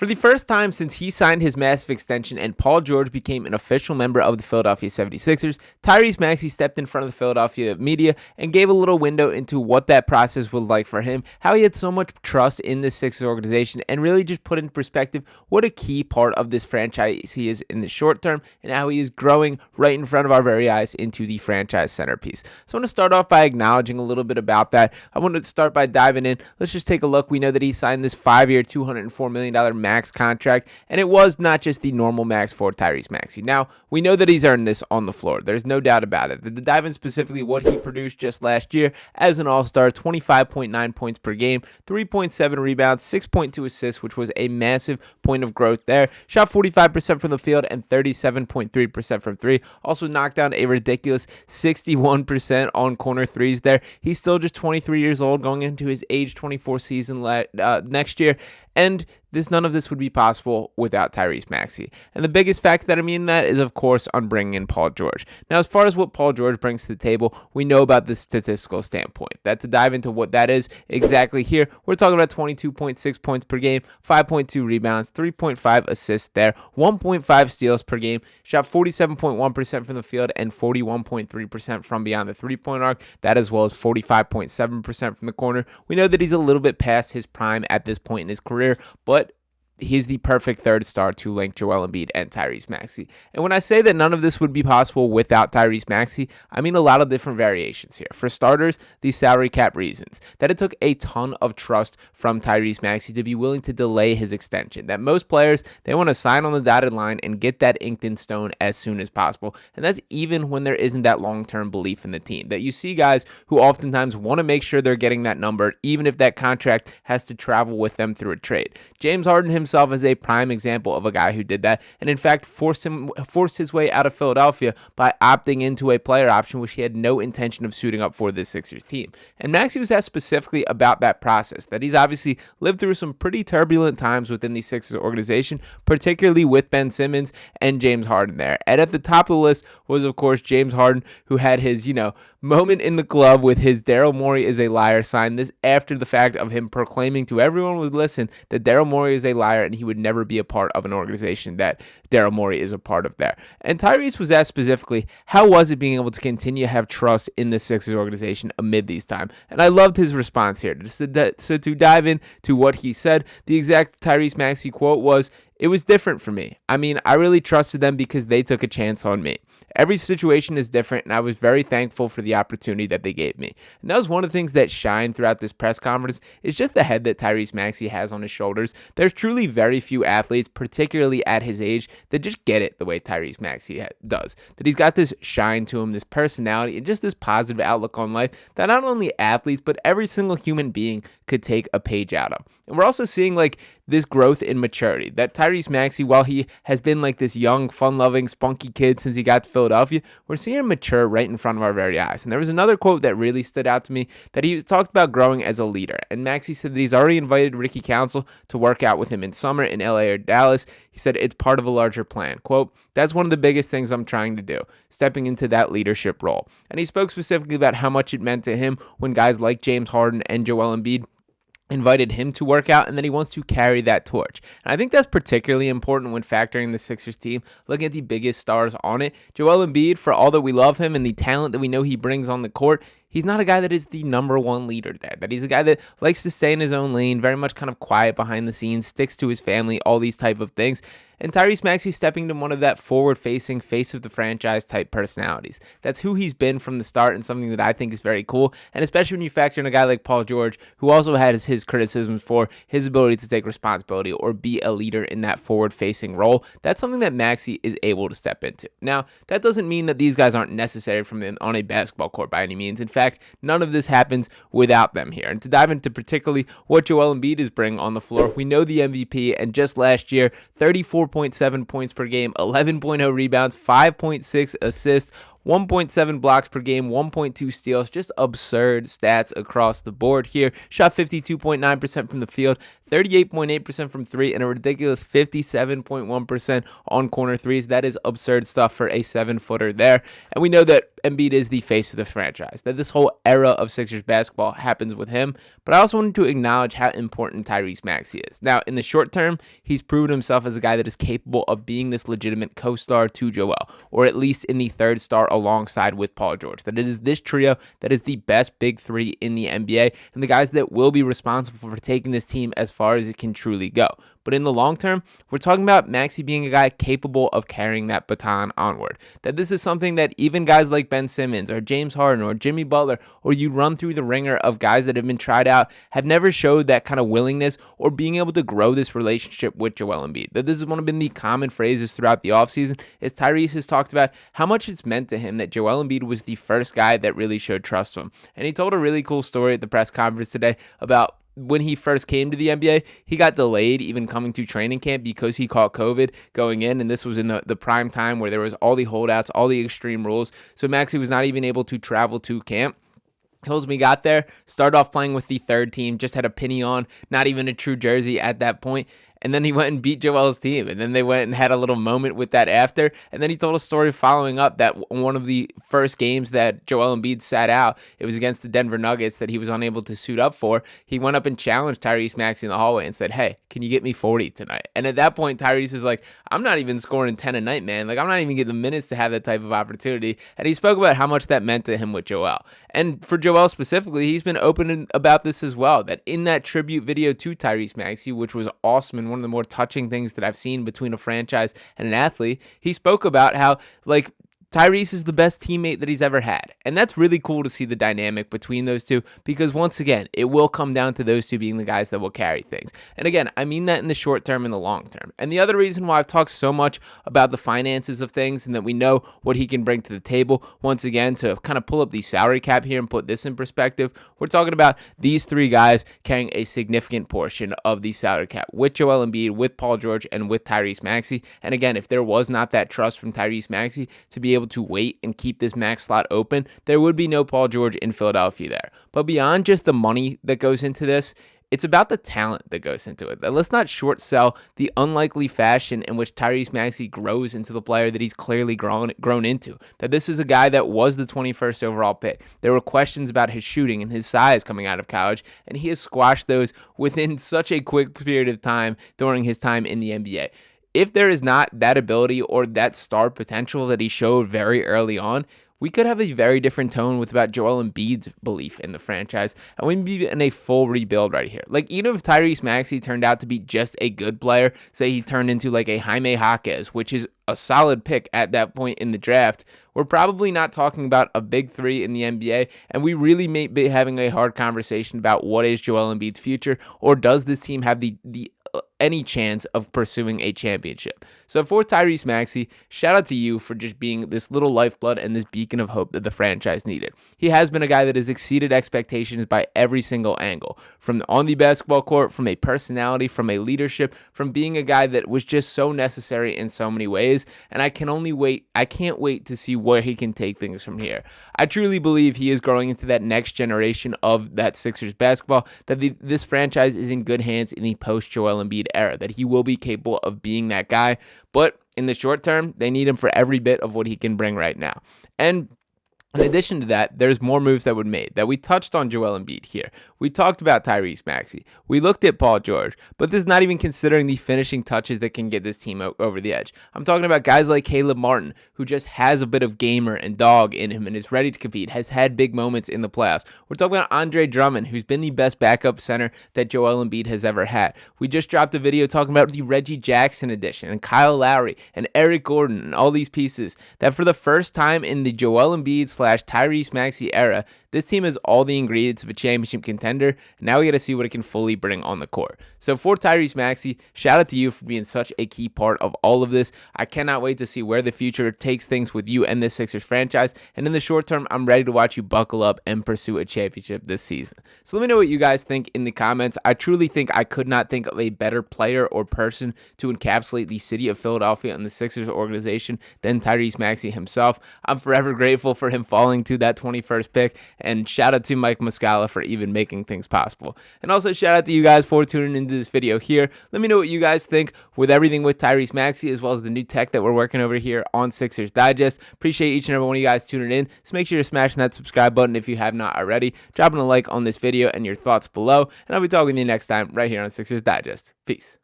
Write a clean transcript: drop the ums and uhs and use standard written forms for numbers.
For the first time since he signed his massive extension and Paul George became an official member of the Philadelphia 76ers, Tyrese Maxey stepped in front of the Philadelphia media and gave a little window into what that process was like for him, how he had so much trust in this Sixers organization, and really just put in perspective what a key part of this franchise he is in the short term and how he is growing right in front of our very eyes into the franchise centerpiece. So I want to start off by acknowledging a little bit about that. I want to start by diving in. Let's just take a look. We know that he signed this 5-year, $204 million max contract, and it was not just the normal max for Tyrese Maxey. Now, we know that he's earned this on the floor. There's no doubt about it. To dive in specifically what he produced just last year as an all-star, 25.9 points per game, 3.7 rebounds, 6.2 assists, which was a massive point of growth there. Shot 45% from the field and 37.3% from three. Also knocked down a ridiculous 61% on corner threes there. He's still just 23 years old going into his age 24 season next year. And none of this would be possible without Tyrese Maxey. And the biggest factor that I mean that is, of course, on bringing in Paul George. Now, as far as what Paul George brings to the table, we know about the statistical standpoint. To dive into what that is exactly here, we're talking about 22.6 points per game, 5.2 rebounds, 3.5 assists there, 1.5 steals per game, shot 47.1% from the field and 41.3% from beyond the three-point arc. That as well as 45.7% from the corner. We know that he's a little bit past his prime at this point in his career, but he's the perfect third star to link Joel Embiid and Tyrese Maxey. And when I say that none of this would be possible without Tyrese Maxey, I mean a lot of different variations here. For starters, the salary cap reasons. That it took a ton of trust from Tyrese Maxey to be willing to delay his extension. That most players, they want to sign on the dotted line and get that inked in stone as soon as possible. And that's even when there isn't that long-term belief in the team. That you see guys who oftentimes want to make sure they're getting that number, even if that contract has to travel with them through a trade. James Harden himself as a prime example of a guy who did that, and in fact forced his way out of Philadelphia by opting into a player option which he had no intention of suiting up for this Sixers team. And Maxey was asked specifically about that process, that he's obviously lived through some pretty turbulent times within the Sixers organization, particularly with Ben Simmons and James Harden there. And at the top of the list was, of course, James Harden, who had his, moment in the club with his Daryl Morey is a liar sign. This after the fact of him proclaiming to everyone who would listen that Daryl Morey is a liar and he would never be a part of an organization that Daryl Morey is a part of there. And Tyrese was asked specifically, how was it being able to continue to have trust in the Sixers organization amid these times? And I loved his response here. So to dive into what he said, the exact Tyrese Maxey quote was, "It was different for me. I mean, I really trusted them because they took a chance on me. Every situation is different, and I was very thankful for the opportunity that they gave me." And that was one of the things that shined throughout this press conference, is just the head that Tyrese Maxey has on his shoulders. There's truly very few athletes, particularly at his age, that just get it the way Tyrese Maxey does. That he's got this shine to him, this personality, and just this positive outlook on life that not only athletes, but every single human being could take a page out of. And we're also seeing this growth in maturity. That Tyrese Maxey, while he has been this young, fun-loving, spunky kid since he got to Philadelphia, we're seeing him mature right in front of our very eyes. And there was another quote that really stood out to me, that he talked about growing as a leader. And Maxey said that he's already invited Ricky Council to work out with him in summer in LA or Dallas. He said it's part of a larger plan. Quote, "That's one of the biggest things I'm trying to do, stepping into that leadership role." And he spoke specifically about how much it meant to him when guys like James Harden and Joel Embiid invited him to work out, and then he wants to carry that torch. And I think that's particularly important when factoring the Sixers team, looking at the biggest stars on it. Joel Embiid, for all that we love him and the talent that we know he brings on the court, he's not a guy that is the number one leader there. That he's a guy that likes to stay in his own lane, very much kind of quiet behind the scenes, sticks to his family, all these type of things. And Tyrese Maxey stepping to one of that forward-facing, face of the franchise type personalities. That's who he's been from the start, and something that I think is very cool. And especially when you factor in a guy like Paul George, who also has his criticisms for his ability to take responsibility or be a leader in that forward-facing role. That's something that Maxey is able to step into. Now, that doesn't mean that these guys aren't necessary on a basketball court by any means. In fact, none of this happens without them here. And to dive into particularly what Joel Embiid is bringing on the floor, we know the MVP, and just last year, 34.7 points per game, 11.0 rebounds, 5.6 assists, 1.7 blocks per game, 1.2 steals, just absurd stats across the board here. Shot 52.9% from the field, 38.8% from three, and a ridiculous 57.1% on corner threes. That is absurd stuff for a 7-footer there. And we know that Embiid is the face of the franchise, that this whole era of Sixers basketball happens with him. But I also wanted to acknowledge how important Tyrese Maxey is. Now, in the short term, he's proven himself as a guy that is capable of being this legitimate co-star to Joel, or at least in the third star alongside with Paul George. That it is this trio that is the best big three in the NBA, and the guys that will be responsible for taking this team as far as it can truly go. But in the long term, we're talking about Maxey being a guy capable of carrying that baton onward. That this is something that even guys like Ben Simmons or James Harden or Jimmy Butler, or you run through the ringer of guys that have been tried out, have never showed that kind of willingness or being able to grow this relationship with Joel Embiid. That this is one of the common phrases throughout the offseason, is Tyrese has talked about how much it's meant to him that Joel Embiid was the first guy that really showed trust to him. And he told a really cool story at the press conference today about when he first came to the NBA, he got delayed even coming to training camp because he caught COVID going in, and this was in the prime time where there was all the holdouts, all the extreme rules. So Maxey was not even able to travel to camp. Hillsby got there, started off playing with the third team, just had a penny on, not even a true jersey at that point. And then he went and beat Joel's team. And then they went and had a little moment with that after. And then he told a story following up that one of the first games that Joel Embiid sat out, it was against the Denver Nuggets that he was unable to suit up for. He went up and challenged Tyrese Maxey in the hallway and said, "Hey, can you get me 40 tonight?" And at that point, Tyrese is like, "I'm not even scoring 10 a night, man. Like, I'm not even getting the minutes to have that type of opportunity." And he spoke about how much that meant to him with Joel. And for Joel specifically, he's been open about this as well, that in that tribute video to Tyrese Maxey, which was awesome and one of the more touching things that I've seen between a franchise and an athlete, he spoke about how, like, Tyrese is the best teammate that he's ever had. And that's really cool to see the dynamic between those two, because once again, it will come down to those two being the guys that will carry things. And again, I mean that in the short term and the long term. And the other reason why I've talked so much about the finances of things and that we know what he can bring to the table, once again, to kind of pull up the salary cap here and put this in perspective, we're talking about these three guys carrying a significant portion of the salary cap with Joel Embiid, with Paul George, and with Tyrese Maxey. And again, if there was not that trust from Tyrese Maxey to be able to wait and keep this max slot open, there would be no Paul George in Philadelphia there. But beyond just the money that goes into this, it's about the talent that goes into it. Let's not short sell the unlikely fashion in which Tyrese Maxey grows into the player that he's clearly grown into. That this is a guy that was the 21st overall pick. There were questions about his shooting and his size coming out of college, and he has squashed those within such a quick period of time during his time in the NBA. If there is not that ability or that star potential that he showed very early on, we could have a very different tone with about Joel Embiid's belief in the franchise, and we'd be in a full rebuild right here. Like, even if Tyrese Maxey turned out to be just a good player, say he turned into like a Jaime Jaquez, which is a solid pick at that point in the draft, we're probably not talking about a big three in the NBA, and we really may be having a hard conversation about what is Joel Embiid's future, or does this team have the any chance of pursuing a championship. So for Tyrese Maxey, shout out to you for just being this little lifeblood and this beacon of hope that the franchise needed. He has been a guy that has exceeded expectations by every single angle, from on the basketball court, from a personality, from a leadership, from being a guy that was just so necessary in so many ways. And I can't wait to see where he can take things from here. I truly believe he is growing into that next generation of that Sixers basketball, that this franchise is in good hands in the post-Joel Embiid era, that he will be capable of being that guy. But in the short term, they need him for every bit of what he can bring right now. And in addition to that, there's more moves that were made. That we touched on Joel Embiid here. We talked about Tyrese Maxey. We looked at Paul George. But this is not even considering the finishing touches that can get this team over the edge. I'm talking about guys like Caleb Martin, who just has a bit of gamer and dog in him and is ready to compete, has had big moments in the playoffs. We're talking about Andre Drummond, who's been the best backup center that Joel Embiid has ever had. We just dropped a video talking about the Reggie Jackson edition and Kyle Lowry and Eric Gordon and all these pieces that for the first time in the Joel Embiid / Tyrese Maxey era, This team has all the ingredients of a championship contender, and now we got to see what it can fully bring on the court. So for Tyrese Maxey, shout out to you for being such a key part of all of this. I cannot wait to see where the future takes things with you and this Sixers franchise, and in the short term, I'm ready to watch you buckle up and pursue a championship this season. So let me know what you guys think in the comments. I truly think I could not think of a better player or person to encapsulate the city of Philadelphia and the Sixers organization than Tyrese Maxey himself. I'm forever grateful for him falling to that 21st pick, and shout out to Mike Muscala for even making things possible. And also shout out to you guys for tuning into this video here. Let me know what you guys think with everything with Tyrese Maxey, as well as the new tech that we're working over here on Sixers Digest. Appreciate each and every one of you guys tuning in. So make sure to smash that subscribe button if you have not already. Dropping a like on this video and your thoughts below. And I'll be talking to you next time right here on Sixers Digest. Peace.